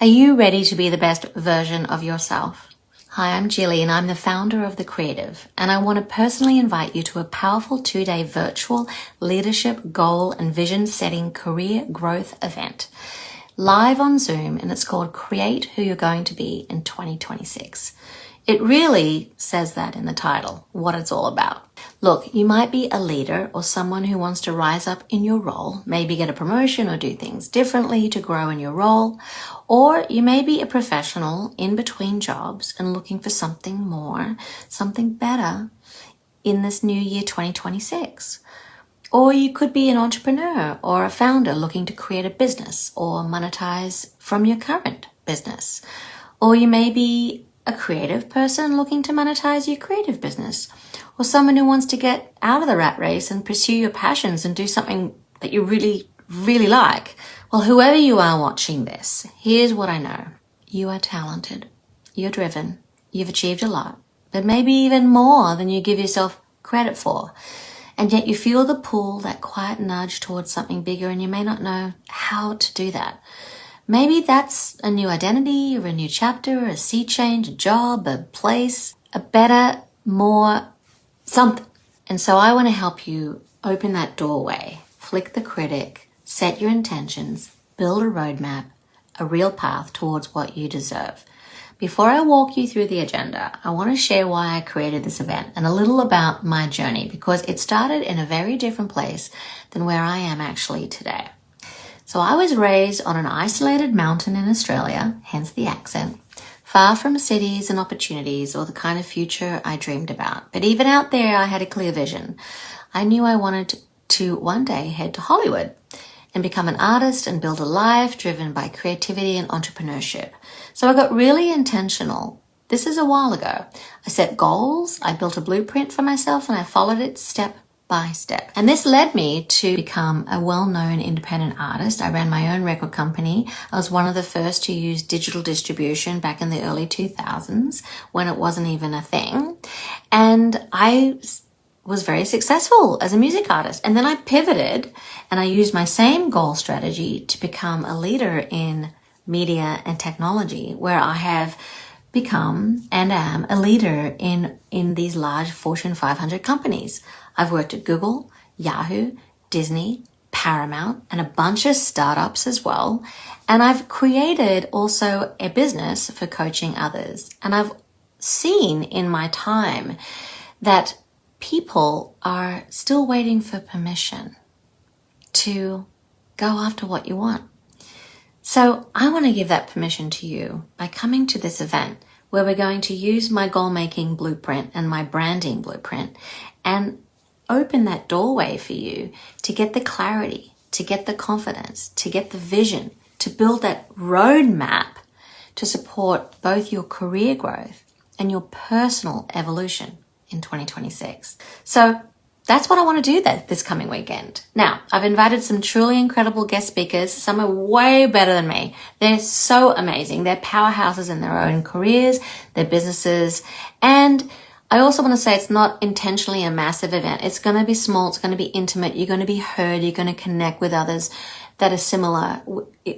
Are you ready to be the best version of yourself? Hi, I'm Jilly and I'm the founder of The Creative, and I want to personally invite you to a powerful 2-day virtual leadership, goal and vision setting career growth event live on Zoom, and it's called Create Who You're Going to Be in 2026. It really says that in the title, what it's all about. Look, you might be a leader or someone who wants to rise up in your role, maybe get a promotion or do things differently to grow in your role, or you may be a professional in between jobs and looking for something more, something better in this new year 2026. Or you could be an entrepreneur or a founder looking to create a business or monetize from your current business. Or you may be a creative person looking to monetize your creative business, or someone who wants to get out of the rat race and pursue your passions and do something that you really, really like. Well, whoever you are watching this, here's what I know. You are talented, you're driven, you've achieved a lot, but maybe even more than you give yourself credit for. And yet you feel the pull, that quiet nudge towards something bigger, and you may not know how to do that. Maybe that's a new identity or a new chapter, a sea change, a job, a place, a better, more something. And so I want to help you open that doorway, flick the critic, set your intentions, build a roadmap, a real path towards what you deserve. Before I walk you through the agenda, I want to share why I created this event and a little about my journey, because it started in a very different place than where I am actually today. So I was raised on an isolated mountain in Australia, hence the accent, far from cities and opportunities or the kind of future I dreamed about. But even out there, I had a clear vision. I knew I wanted to one day head to Hollywood and become an artist and build a life driven by creativity and entrepreneurship. So I got really intentional. This is a while ago. I set goals, I built a blueprint for myself, and I followed it step by step. And this led me to become a well-known independent artist. I ran my own record company. I was one of the first to use digital distribution back in the early 2000s when it wasn't even a thing. And I was very successful as a music artist. And then I pivoted and I used my same goal strategy to become a leader in media and technology, where I have become and am a leader in these large Fortune 500 companies. I've worked at Google, Yahoo, Disney, Paramount, and a bunch of startups as well. And I've created also a business for coaching others. And I've seen in my time that people are still waiting for permission to go after what you want. So I want to give that permission to you by coming to this event where we're going to use my goal-making blueprint and my branding blueprint and open that doorway for you to get the clarity, to get the confidence, to get the vision, to build that roadmap to support both your career growth and your personal evolution in 2026. So that's what I want to do this coming weekend. Now, I've invited some truly incredible guest speakers. Some are way better than me. They're so amazing. They're powerhouses in their own careers, their businesses. And I also want to say it's not intentionally a massive event. It's going to be small. It's going to be intimate. You're going to be heard. You're going to connect with others that are similar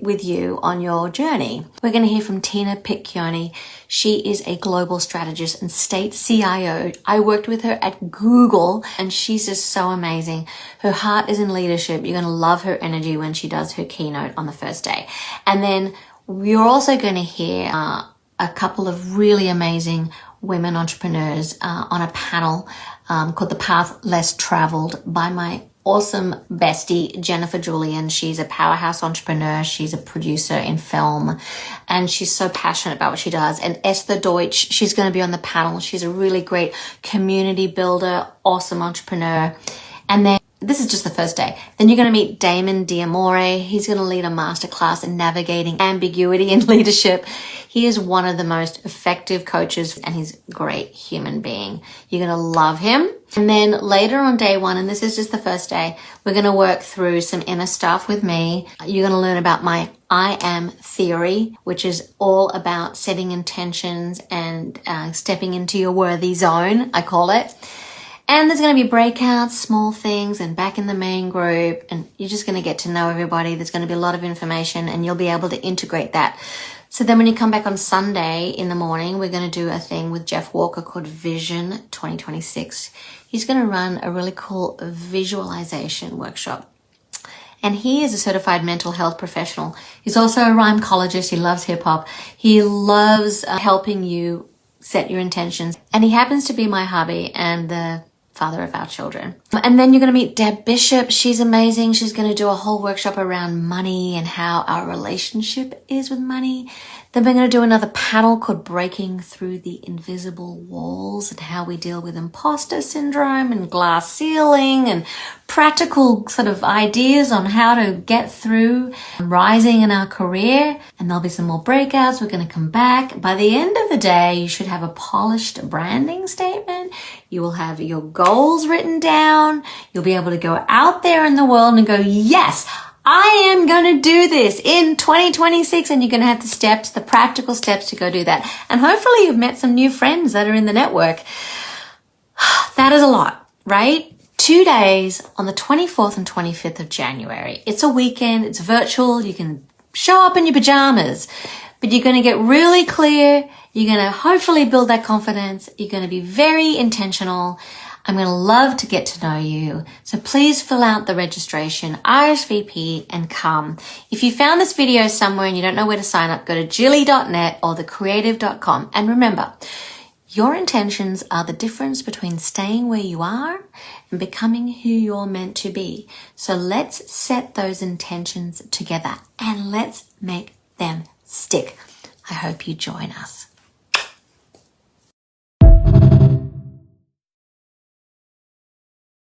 with you on your journey. We're going to hear from Tina Piccioni. She is a global strategist and state CIO. I worked with her at Google and she's just so amazing. Her heart is in leadership. You're going to love her energy when she does her keynote on the first day. And then we're also going to hear a couple of really amazing women entrepreneurs on a panel called The Path Less Traveled by my awesome bestie, Jennifer Julian. She's a powerhouse entrepreneur. She's a producer in film and she's so passionate about what she does. And Esther Deutsch, she's going to be on the panel. She's a really great community builder, awesome entrepreneur. And then this is just the first day. Then you're going to meet Damon Diamore. He's going to lead a masterclass in navigating ambiguity in leadership. He is one of the most effective coaches and he's a great human being. You're going to love him. And then later on day one, and this is just the first day, we're going to work through some inner stuff with me. You're going to learn about my I am theory, which is all about setting intentions and stepping into your worthy zone, I call it. And there's going to be breakouts, small things, and back in the main group. And you're just going to get to know everybody. There's going to be a lot of information and you'll be able to integrate that So then when you come back on Sunday in the morning, we're going to do a thing with Jeff Walker called Vision 2026. He's going to run a really cool visualization workshop. And he is a certified mental health professional. He's also a rhymecologist. He loves hip hop. He loves helping you set your intentions. And he happens to be my hubby and the father of our children. And then you're going to meet Deb Bishop. She's amazing. She's going to do a whole workshop around money and how our relationship is with money. Then we're going to do another panel called Breaking Through the Invisible Walls and how we deal with imposter syndrome and glass ceiling and practical sort of ideas on how to get through rising in our career. And there'll be some more breakouts. We're going to come back. By the end of the day, you should have a polished branding statement. You will have your goals written down. You'll be able to go out there in the world and go, yes, I am going to do this in 2026, and you're going to have the practical steps to go do that. And hopefully you've met some new friends that are in the network. That is a lot, right? 2 days on the 24th and 25th of January. It's a weekend. It's virtual. You can show up in your pajamas, but you're going to get really clear. You're going to hopefully build that confidence. You're going to be very intentional. I'm going to love to get to know you. So please fill out the registration, RSVP, and come. If you found this video somewhere and you don't know where to sign up, go to jilly.net or thecreative.com. And remember, your intentions are the difference between staying where you are and becoming who you're meant to be. So let's set those intentions together and let's make them stick. I hope you join us.